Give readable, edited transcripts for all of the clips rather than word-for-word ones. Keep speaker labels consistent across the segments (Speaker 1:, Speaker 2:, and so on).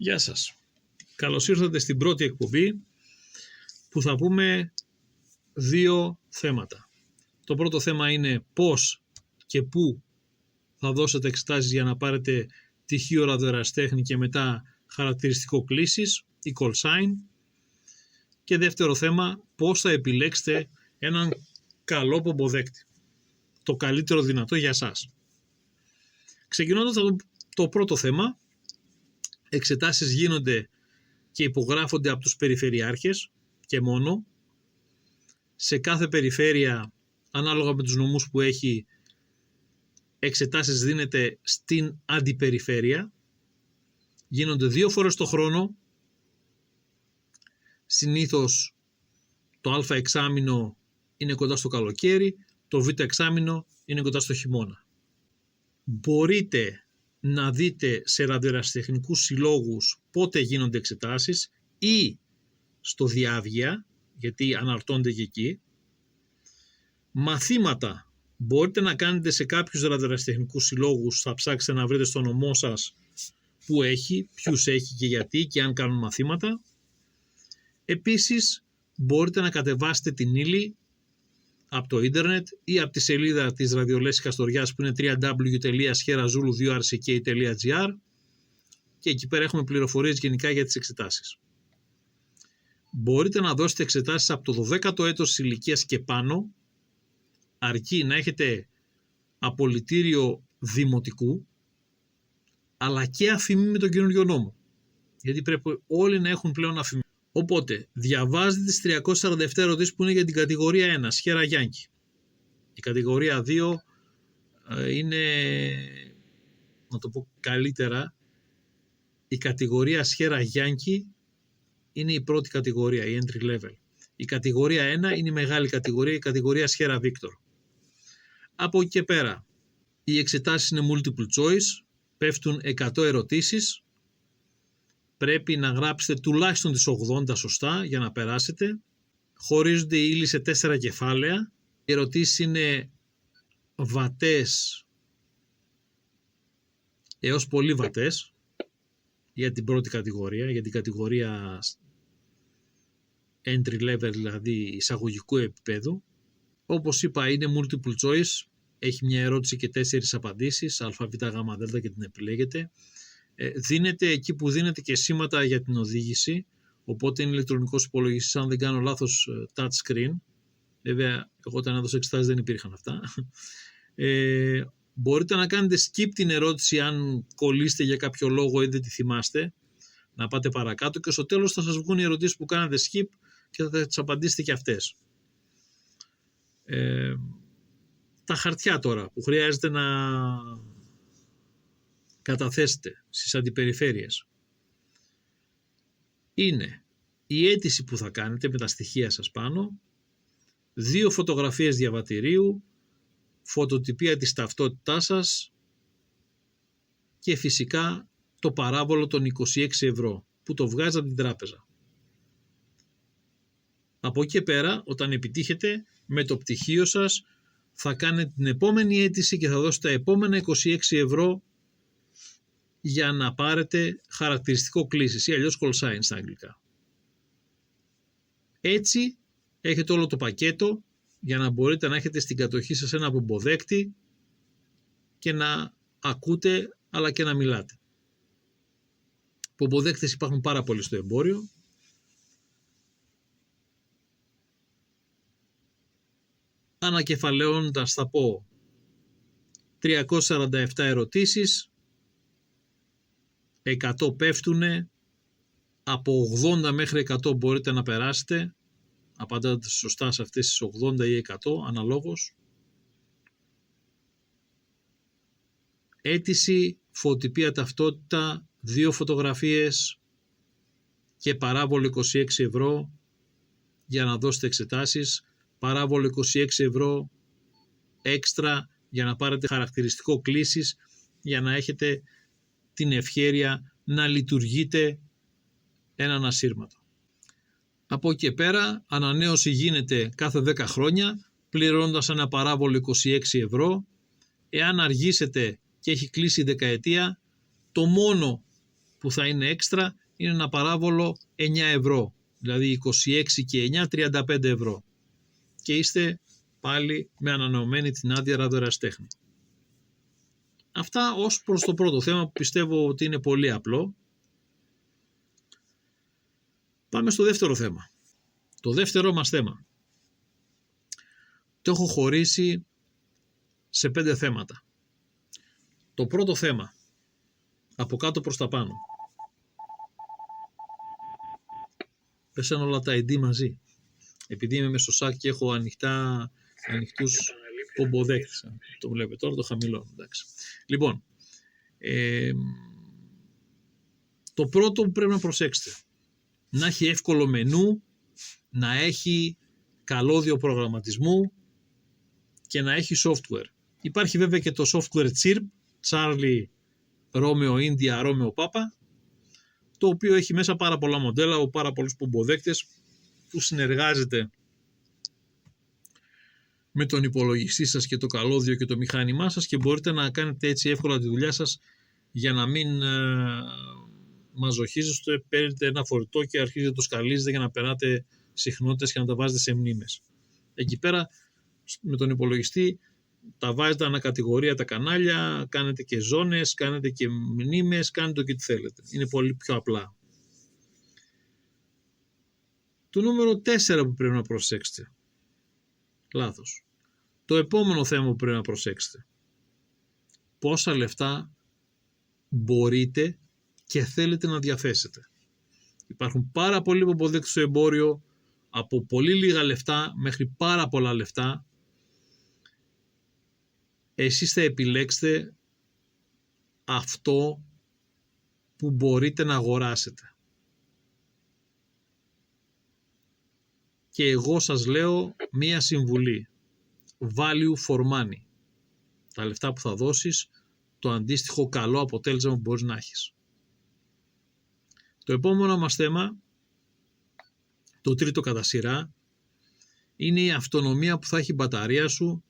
Speaker 1: Γεια σας. Καλώς ήρθατε στην πρώτη εκπομπή που θα πούμε δύο θέματα. Το πρώτο θέμα είναι πώς και πού θα δώσετε εξετάσεις για να πάρετε πτυχίο ραδιοερασιτέχνη και μετά χαρακτηριστικό κλήσης ή call sign. Και δεύτερο θέμα, πώς θα επιλέξετε έναν καλό πομποδέκτη. Το καλύτερο δυνατό για σας. Ξεκινώντας από το πρώτο θέμα, εξετάσεις γίνονται και υπογράφονται από τους περιφερειάρχες και μόνο. Σε κάθε περιφέρεια, ανάλογα με τους νομούς που έχει, εξετάσεις δίνεται στην αντιπεριφέρεια. Γίνονται 2 φορές το χρόνο. Συνήθως το α εξάμηνο είναι κοντά στο καλοκαίρι, το β εξάμηνο είναι κοντά στο χειμώνα. Μπορείτε να δείτε σε ραδιοερασιτεχνικούς συλλόγους πότε γίνονται εξετάσεις ή στο διάβγεια, γιατί αναρτώνται και εκεί. Μαθήματα μπορείτε να κάνετε σε κάποιους ραδιοερασιτεχνικούς συλλόγους, θα ψάξετε να βρείτε στο νομό σας που έχει, ποιους έχει και γιατί και αν κάνουν μαθήματα. Επίσης μπορείτε να κατεβάσετε την ύλη από το ίντερνετ ή από τη σελίδα της Ραδιολέσης Καστοριάς που είναι www.scherazulu2rck.gr και εκεί πέρα έχουμε πληροφορίες γενικά για τις εξετάσεις. Μπορείτε να δώσετε εξετάσεις από το 12ο έτος της ηλικίας και πάνω, αρκεί να έχετε απολυτήριο δημοτικού, αλλά και αφημί με τον καινούριο νόμο, γιατί πρέπει όλοι να έχουν πλέον αφημί. Οπότε, διαβάζετε τις 347 ερωτήσεις που είναι για την κατηγορία 1, Σχέρα Γιάνκη. Η κατηγορία 2 είναι, να το πω καλύτερα, η κατηγορία Σχέρα Γιάνκη είναι η πρώτη κατηγορία, η entry level. Η κατηγορία 1 είναι η μεγάλη κατηγορία, η κατηγορία Σχέρα Βίκτορ. Από εκεί και πέρα, οι εξετάσεις είναι multiple choice, πέφτουν 100 ερωτήσεις. Πρέπει να γράψετε τουλάχιστον τις 80 σωστά για να περάσετε. Χωρίζονται οι ύλοι σε 4 κεφάλαια. Οι ερωτήσεις είναι βατές έως πολύ βατές για την πρώτη κατηγορία, για την κατηγορία entry level, δηλαδή εισαγωγικού επίπεδου. Όπως είπα, είναι multiple choice. Έχει μια ερώτηση και 4 απαντήσεις, α, β, γ, δ και την επιλέγετε. Δίνεται εκεί που δίνεται και σήματα για την οδήγηση, οπότε είναι ηλεκτρονικός υπολογιστής, αν δεν κάνω λάθος, touch screen. Βέβαια, εγώ όταν έδωσα εξετάσεις δεν υπήρχαν αυτά. Μπορείτε να κάνετε skip την ερώτηση αν κολλήσετε για κάποιο λόγο ή δεν τη θυμάστε, να πάτε παρακάτω και στο τέλος θα σας βγουν οι ερωτήσεις που κάνατε skip και θα τις απαντήσετε και αυτές. Τα χαρτιά τώρα που χρειάζεται να καταθέσετε στις αντιπεριφέρειες είναι η αίτηση που θα κάνετε με τα στοιχεία σας πάνω, 2 φωτογραφίες διαβατηρίου, φωτοτυπία της ταυτότητάς σας και φυσικά το παράβολο των 26 ευρώ που το βγάζει από την τράπεζα. Από εκεί και πέρα, όταν επιτύχετε, με το πτυχίο σας θα κάνετε την επόμενη αίτηση και θα δώσετε τα επόμενα 26 ευρώ για να πάρετε χαρακτηριστικό κλήσης ή αλλιώς call sign στα αγγλικά. Έτσι έχετε όλο το πακέτο για να μπορείτε να έχετε στην κατοχή σας ένα πομποδέκτη και να ακούτε αλλά και να μιλάτε. Πομποδέκτες υπάρχουν πάρα πολλοί στο εμπόριο. Ανακεφαλαιώνοντας θα πω 347 ερωτήσεις, 100 πέφτουνε, από 80 μέχρι 100 μπορείτε να περάσετε, απαντάτε σωστά σε αυτές τις 80 ή 100 αναλόγως. Αίτηση, φωτοτυπία ταυτότητα, 2 φωτογραφίες και παράβολο 26 ευρώ για να δώσετε εξετάσεις, παράβολο 26 ευρώ έξτρα για να πάρετε χαρακτηριστικό κλήσης για να έχετε την ευχέρεια να λειτουργείτε έναν ασύρματο. Από εκεί και πέρα ανανέωση γίνεται κάθε 10 χρόνια πληρώνοντας ένα παράβολο 26 ευρώ. Εάν αργήσετε και έχει κλείσει η δεκαετία, το μόνο που θα είναι έξτρα είναι ένα παράβολο 9 ευρώ. Δηλαδή 26 και 9, 35 ευρώ. Και είστε πάλι με ανανεωμένη την άδεια ραδιοερασιτέχνη. Αυτά ως προς το πρώτο θέμα που πιστεύω ότι είναι πολύ απλό. Πάμε στο δεύτερο θέμα. Το δεύτερο μας θέμα το έχω χωρίσει σε 5 θέματα. Το πρώτο θέμα, από κάτω προς τα πάνω. Πέσαν όλα τα ID μαζί. Επειδή είμαι μεσοσάκ και έχω ανοιχτούς πομποδέκτες. Το βλέπετε τώρα, το χαμηλώνω. Εντάξει. Λοιπόν, το πρώτο που πρέπει να προσέξετε, να έχει εύκολο μενού, να έχει καλώδιο προγραμματισμού και να έχει software. Υπάρχει βέβαια και το software CHIRP, Charlie Romeo India Romeo Papa, το οποίο έχει μέσα πάρα πολλά μοντέλα από πάρα πολλούς πομποδέκτες που συνεργάζεται με τον υπολογιστή σας και το καλώδιο και το μηχάνημά σας και μπορείτε να κάνετε έτσι εύκολα τη δουλειά σας για να μην μαζοχίζεστε, παίρνετε ένα φορητό και αρχίζετε το σκαλίζετε για να περάτε συχνότητες και να τα βάζετε σε μνήμες. Εκεί πέρα με τον υπολογιστή τα βάζετε ανακατηγορία τα κανάλια, κάνετε και ζώνες, κάνετε και μνήμες, κάνετε και τι θέλετε. Είναι πολύ πιο απλά. Το νούμερο 4 που πρέπει να προσέξετε. Λάθος. Το επόμενο θέμα που πρέπει να προσέξετε. Πόσα λεφτά μπορείτε και θέλετε να διαθέσετε. Υπάρχουν πάρα πολλοί πομποδέκτες στο εμπόριο, από πολύ λίγα λεφτά μέχρι πάρα πολλά λεφτά. Εσείς θα επιλέξετε αυτό που μπορείτε να αγοράσετε. Και εγώ σας λέω μία συμβουλή. Value for money. Τα λεφτά που θα δώσεις, το αντίστοιχο καλό αποτέλεσμα που μπορείς να έχεις. Το επόμενο μας θέμα, το τρίτο κατά σειρά, είναι η αυτονομία που θα έχει η μπαταρία σου.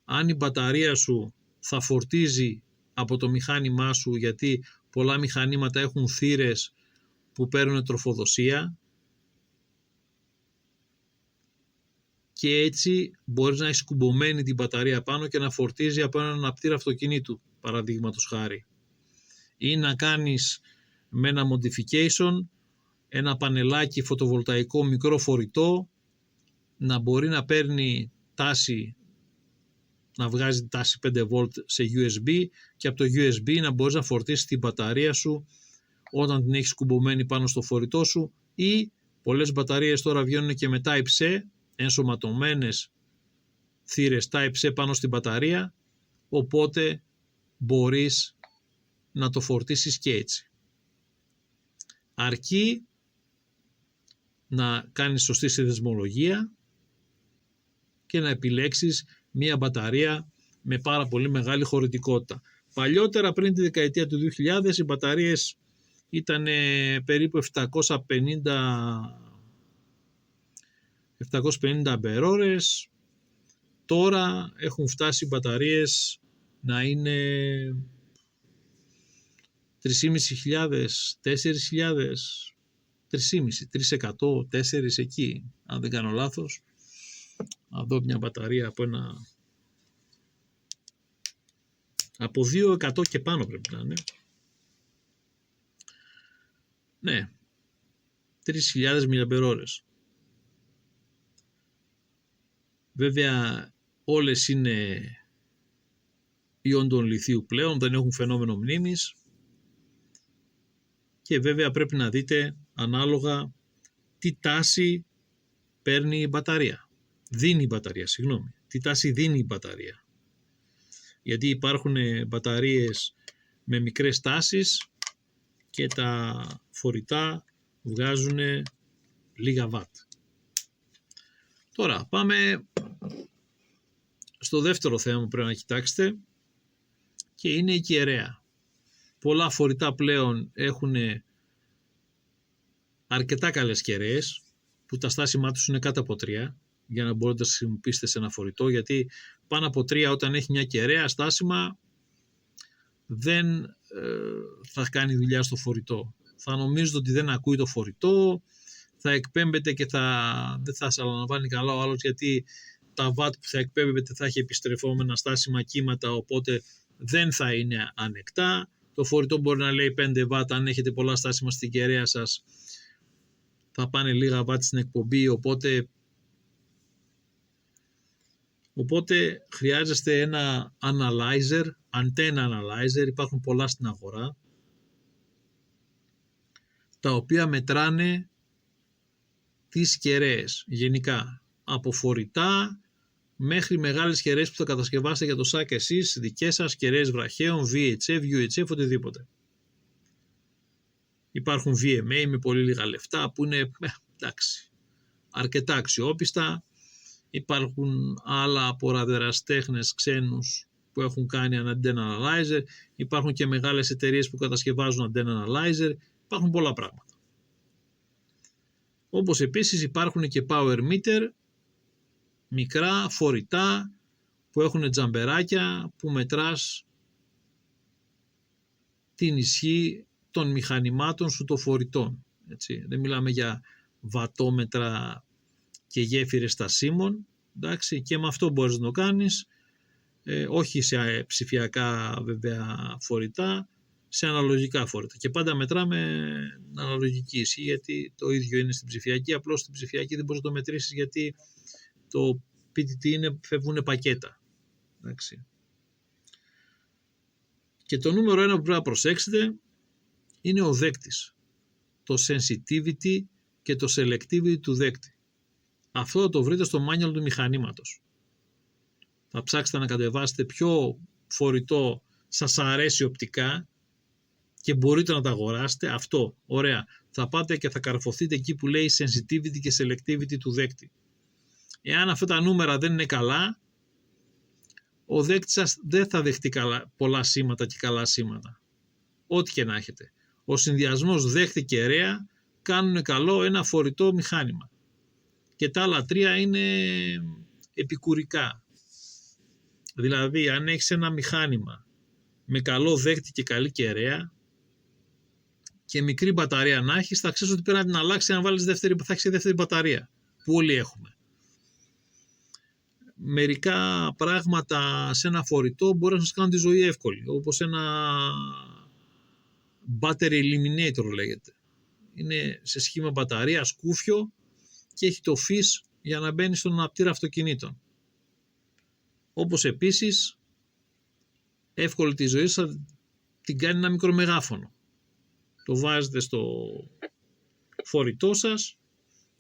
Speaker 1: Αν η μπαταρία σου θα φορτίζει από το μηχάνημά σου, γιατί πολλά μηχανήματα έχουν θύρες που παίρνουν τροφοδοσία και έτσι μπορείς να έχεις κουμπωμένη την μπαταρία πάνω και να φορτίζει από έναν αναπτήρα αυτοκινήτου, παραδείγματος χάρη. Ή να κάνεις με ένα modification ένα πανελάκι φωτοβολταϊκό μικρό φορητό να μπορεί να παίρνει τάση, να βγάζει τάση 5V σε USB και από το USB να μπορείς να φορτίσεις την μπαταρία σου όταν την έχεις κουμπωμένη πάνω στο φορητό σου, ή πολλές μπαταρίες τώρα βγαίνουν και με Type-C, ενσωματωμένες θύρες Type-C πάνω στην μπαταρία, οπότε μπορείς να το φορτίσεις και έτσι. Αρκεί να κάνεις σωστή συνδεσμολογία και να επιλέξεις μία μπαταρία με πάρα πολύ μεγάλη χωρητικότητα. Παλιότερα, πριν τη δεκαετία του 2000, οι μπαταρίες ήταν περίπου 750 αμπερόρες. Τώρα έχουν φτάσει οι μπαταρίες να είναι 3.500, 4.000, 3.500, 300, 4 εκεί, αν δεν κάνω λάθος. Να δω μια μπαταρία από 2% και πάνω πρέπει να είναι. Ναι, 3.000 μιλιαμπερόρες. Βέβαια όλες είναι ιόντων λιθίου πλέον, δεν έχουν φαινόμενο μνήμης και βέβαια πρέπει να δείτε ανάλογα τι τάση παίρνει η μπαταρία. Δίνει η μπαταρία, συγγνώμη. Τι τάση δίνει η μπαταρία. Γιατί υπάρχουν μπαταρίες με μικρές τάσεις και τα φορητά βγάζουν λίγα βατ. Τώρα πάμε στο δεύτερο θέμα που πρέπει να κοιτάξετε και είναι η κεραία. Πολλά φορητά πλέον έχουν αρκετά καλές κεραίες που τα στάσιμά τους είναι κάτω από 3 για να μπορείτε να χρησιμοποιήσετε σε ένα φορητό, γιατί πάνω από 3 όταν έχει μια κεραία στάσιμα δεν θα κάνει δουλειά στο φορητό. Θα νομίζετε ότι δεν ακούει το φορητό, θα εκπέμπεται και δεν θα σας αναλαμβάνει καλά ο άλλος, γιατί τα watt που θα εκπέμπεται θα έχει επιστρεφόμενα στάσιμα κύματα, οπότε δεν θα είναι ανεκτά. Το φορητό μπορεί να λέει 5 watt, αν έχετε πολλά στάσιμα στην κεραία σας θα πάνε λίγα watt στην εκπομπή, οπότε χρειάζεστε ένα analyzer, antenna analyzer, υπάρχουν πολλά στην αγορά, τα οποία μετράνε τις κεραίες γενικά, από φορητά μέχρι μεγάλες κεραίες που θα κατασκευάσετε για το ΣΑΚ εσείς, δικές σας, κεραίες βραχαίων, VHF, UHF, οτιδήποτε. Υπάρχουν VMA με πολύ λίγα λεφτά που είναι εντάξει, αρκετά αξιόπιστα. Υπάρχουν άλλα από ραδιεραστέχνες ξένους που έχουν κάνει ένα antenna analyzer. Υπάρχουν και μεγάλες εταιρείες που κατασκευάζουν antenna analyzer. Υπάρχουν πολλά πράγματα. Όπως επίσης υπάρχουν και power meter, μικρά, φορητά, που έχουν τζαμπεράκια, που μετράς την ισχύ των μηχανημάτων σου των φορητών. Έτσι. Δεν μιλάμε για βατόμετρα και γέφυρες στασίμων. Εντάξει, και με αυτό μπορείς να το κάνεις, όχι σε ψηφιακά βέβαια φορητά, σε αναλογικά φορητά. Και πάντα μετράμε αναλογική ισχύ, γιατί το ίδιο είναι στην ψηφιακή, απλώς στην ψηφιακή δεν μπορείς να το μετρήσεις, γιατί το PTT φεύγουν πακέτα. Εντάξει. Και το νούμερο 1 που πρέπει να προσέξετε είναι ο δέκτης. Το sensitivity και το selectivity του δέκτη. Αυτό θα το βρείτε στο manual του μηχανήματος. Θα ψάξετε να κατεβάσετε ποιο φορητό σας αρέσει οπτικά και μπορείτε να τα αγοράσετε. Αυτό, ωραία. Θα πάτε και θα καρφωθείτε εκεί που λέει sensitivity και selectivity του δέκτη. Εάν αυτά τα νούμερα δεν είναι καλά, ο δέκτης σας δεν θα δεχτεί πολλά σήματα και καλά σήματα. Ό,τι και να έχετε. Ο συνδυασμός δέκτη και κεραία κάνουν καλό ένα φορητό μηχάνημα. Και τα άλλα τρία είναι επικουρικά. Δηλαδή, αν έχεις ένα μηχάνημα με καλό δέκτη και καλή κεραία και μικρή μπαταρία να έχεις, θα ξέρεις ότι πρέπει να την αλλάξει, να βάλεις θα έχεις δεύτερη μπαταρία, που όλοι έχουμε. Μερικά πράγματα σε ένα φορητό μπορεί να σας κάνουν τη ζωή εύκολη, όπως ένα battery eliminator λέγεται. Είναι σε σχήμα μπαταρία, σκούφιο, και έχει το φύς για να μπαίνει στον αναπτήρα αυτοκινήτων. Όπως επίσης εύκολη τη ζωή σας την κάνει ένα μικρό μεγάφωνο. Το βάζετε στο φορητό σας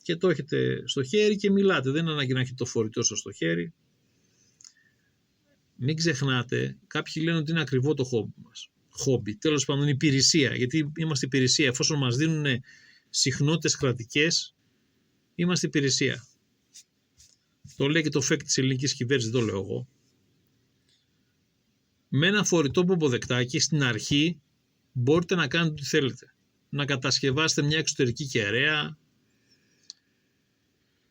Speaker 1: και το έχετε στο χέρι και μιλάτε. Δεν είναι ανάγκη να έχετε το φορητό σας στο χέρι. Μην ξεχνάτε, κάποιοι λένε ότι είναι ακριβό το χόμπι μας. Χόμπι, τέλος πάντων υπηρεσία, γιατί είμαστε υπηρεσία. Εφόσον μας δίνουν συχνότητες κρατικές, είμαστε υπηρεσία. Το λέει και το ΦΕΚ της ελληνικής κυβέρνησης, δεν το λέω εγώ. Με ένα φορητό ποποδεκτάκι στην αρχή μπορείτε να κάνετε ό,τι θέλετε. Να κατασκευάσετε μια εξωτερική κεραία,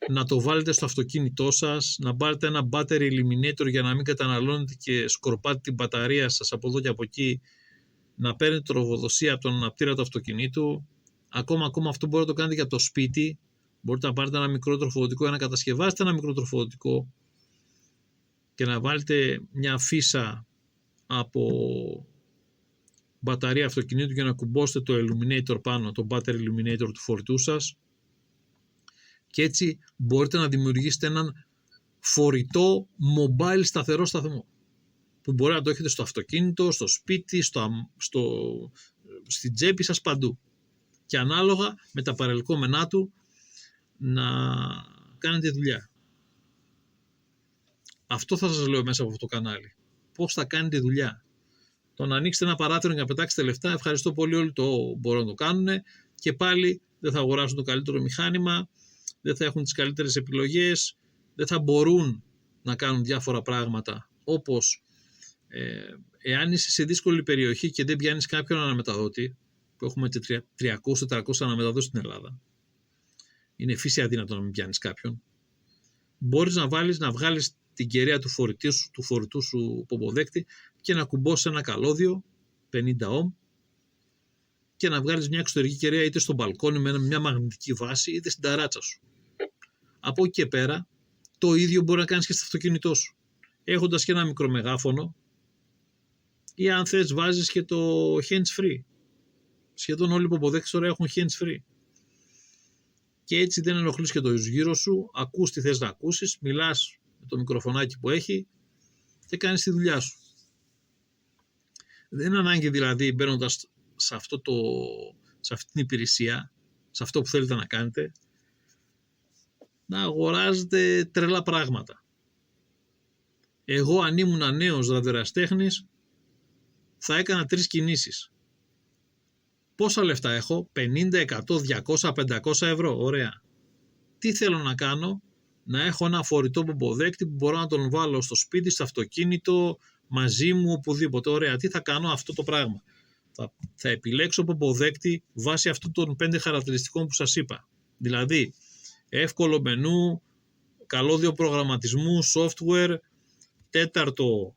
Speaker 1: να το βάλετε στο αυτοκίνητό σας, να πάρετε ένα battery eliminator για να μην καταναλώνετε και σκορπάτε την μπαταρία σας από εδώ και από εκεί, να παίρνετε τροφοδοσία από τον αναπτήρα του αυτοκινήτου. Ακόμα αυτό μπορείτε να το κάνετε και από το σπίτι. Μπορείτε να πάρετε ένα μικρό τροφοδοτικό ή να κατασκευάσετε ένα μικρό τροφοδοτικό και να βάλετε μια φύσα από μπαταρία αυτοκινήτου και να κουμπώσετε το illuminator πάνω, το battery illuminator του φορητού σας, και έτσι μπορείτε να δημιουργήσετε έναν φορητό mobile σταθερό σταθμό που μπορεί να το έχετε στο αυτοκίνητο, στο σπίτι, στην τσέπη σας, παντού, και ανάλογα με τα παρελκόμενά του να κάνετε δουλειά. Αυτό θα σας λέω μέσα από αυτό το κανάλι. Πώς θα κάνετε δουλειά. Το να ανοίξετε ένα παράθυρο για να πετάξετε λεφτά, ευχαριστώ πολύ, όλοι το μπορούν να το κάνουν, και πάλι δεν θα αγοράσουν το καλύτερο μηχάνημα, δεν θα έχουν τις καλύτερες επιλογές, δεν θα μπορούν να κάνουν διάφορα πράγματα, όπως εάν είσαι σε δύσκολη περιοχή και δεν πιάνεις κάποιον αναμεταδότη, που έχουμε 300-400 αναμεταδόσεις στην Ελλάδα, είναι φύση αδύνατο να μην πιάνεις κάποιον, μπορείς να βγάλεις την κεραία του φορητού σου ποποδέκτη και να κουμπώσεις ένα καλώδιο 50 ohm και να βγάλεις μια εξωτερική κεραία είτε στο μπαλκόνι με μια μαγνητική βάση είτε στην ταράτσα σου. Από εκεί και πέρα το ίδιο μπορεί να κάνεις και στο αυτοκίνητό σου, έχοντας και ένα μικρό μεγάφωνο ή αν θες βάζεις και το hands free. Σχεδόν όλοι οι υποποδέκτες τώρα έχουν hands free. Και έτσι δεν ενοχλείς και το γύρω σου, ακούς τι θες να ακούσεις, μιλάς με το μικροφωνάκι που έχει και κάνεις τη δουλειά σου. Δεν είναι ανάγκη δηλαδή μπαίνοντας σε αυτή την υπηρεσία, σε αυτό που θέλετε να κάνετε, να αγοράζετε τρελά πράγματα. Εγώ αν ήμουν νέος ραδιοερασιτέχνης θα έκανα 3 κινήσεις. Πόσα λεφτά έχω? 50, 100, 200, 500 ευρώ. Ωραία. Τι θέλω να κάνω? Να έχω ένα φορητό πομποδέκτη που μπορώ να τον βάλω στο σπίτι, στο αυτοκίνητο, μαζί μου, οπουδήποτε. Ωραία. Τι θα κάνω? Αυτό το πράγμα. Θα επιλέξω πομποδέκτη βάσει αυτών των 5 χαρακτηριστικών που σας είπα. Δηλαδή, εύκολο μενού, καλώδιο προγραμματισμού, software, τέταρτο,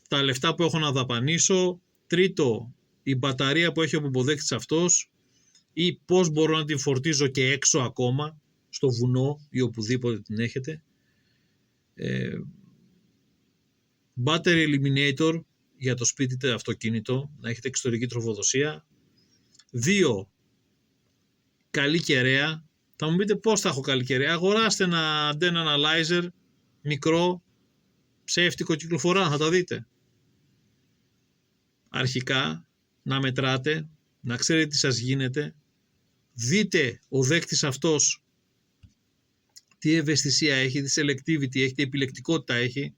Speaker 1: τα λεφτά που έχω να δαπανίσω, τρίτο, η μπαταρία που έχει ο πομποδέκτης αυτός ή πώς μπορώ να την φορτίζω και έξω ακόμα, στο βουνό ή οπουδήποτε την έχετε. Battery eliminator για το σπίτι είτε αυτοκίνητο, να έχετε εξωτερική τροφοδοσία. 2, καλή κεραία. Θα μου πείτε πώς θα έχω καλή κεραία? Αγοράστε ένα antenna analyzer μικρό, ψεύτικο, κυκλοφορά, θα τα δείτε. Αρχικά να μετράτε, να ξέρετε τι σας γίνεται, δείτε ο δέκτης αυτός τι ευαισθησία έχει, τι selectivity έχει, τι επιλεκτικότητα έχει.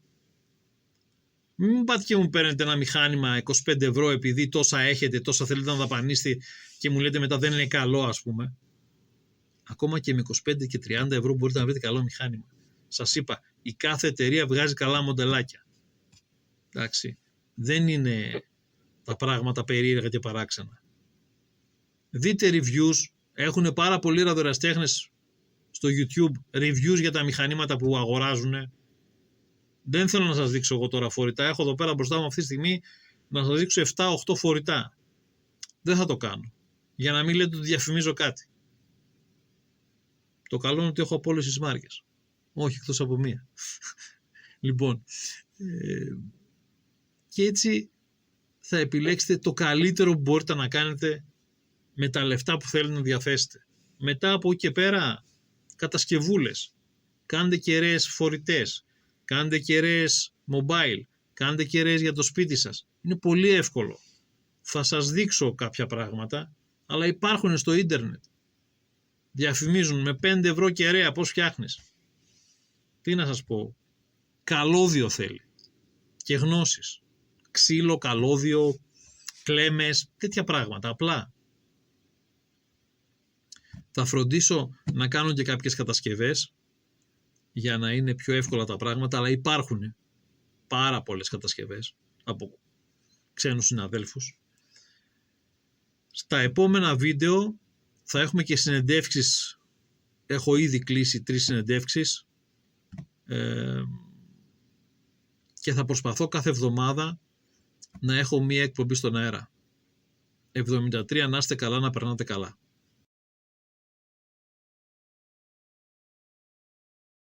Speaker 1: Μην πάτε και μου παίρνετε ένα μηχάνημα 25 ευρώ επειδή τόσα έχετε, τόσα θέλετε να δαπανίσετε και μου λέτε μετά δεν είναι καλό, ας πούμε. Ακόμα και με 25 και 30 ευρώ μπορείτε να βρείτε καλό μηχάνημα. Σας είπα, η κάθε εταιρεία βγάζει καλά μοντελάκια. Εντάξει, δεν είναι τα πράγματα περίεργα και παράξενα. Δείτε reviews, έχουν πάρα πολλοί ραδιοερασιτέχνες στο YouTube reviews για τα μηχανήματα που αγοράζουν. Δεν θέλω να σας δείξω εγώ τώρα φορητά, έχω εδώ πέρα μπροστά μου αυτή τη στιγμή να σας δείξω 7-8 φορητά. Δεν θα το κάνω, για να μην λέτε ότι διαφημίζω κάτι. Το καλό είναι ότι έχω από όλες τις μάρκες, όχι εκτός από μία. Λοιπόν, και έτσι θα επιλέξετε το καλύτερο που μπορείτε να κάνετε με τα λεφτά που θέλετε να διαθέσετε. Μετά από εκεί και πέρα, κατασκευούλες. Κάντε κεραίες φορητές, κάντε κεραίες mobile, κάντε κεραίες για το σπίτι σας. Είναι πολύ εύκολο. Θα σας δείξω κάποια πράγματα, αλλά υπάρχουν στο ίντερνετ. Διαφημίζουν με 5 ευρώ κεραία πώς φτιάχνεις. Τι να σας πω, καλώδιο θέλει και γνώσεις. Ξύλο, καλώδιο, κλέμες, τέτοια πράγματα, απλά. Θα φροντίσω να κάνω και κάποιες κατασκευές για να είναι πιο εύκολα τα πράγματα, αλλά υπάρχουν πάρα πολλές κατασκευές από ξένους συναδέλφους. Στα επόμενα βίντεο θα έχουμε και συνεντεύξεις. Έχω ήδη κλείσει 3 συνεντεύξεις και θα προσπαθώ κάθε εβδομάδα να έχω μία εκπομπή στον αέρα. 73, να είστε καλά, να περνάτε καλά.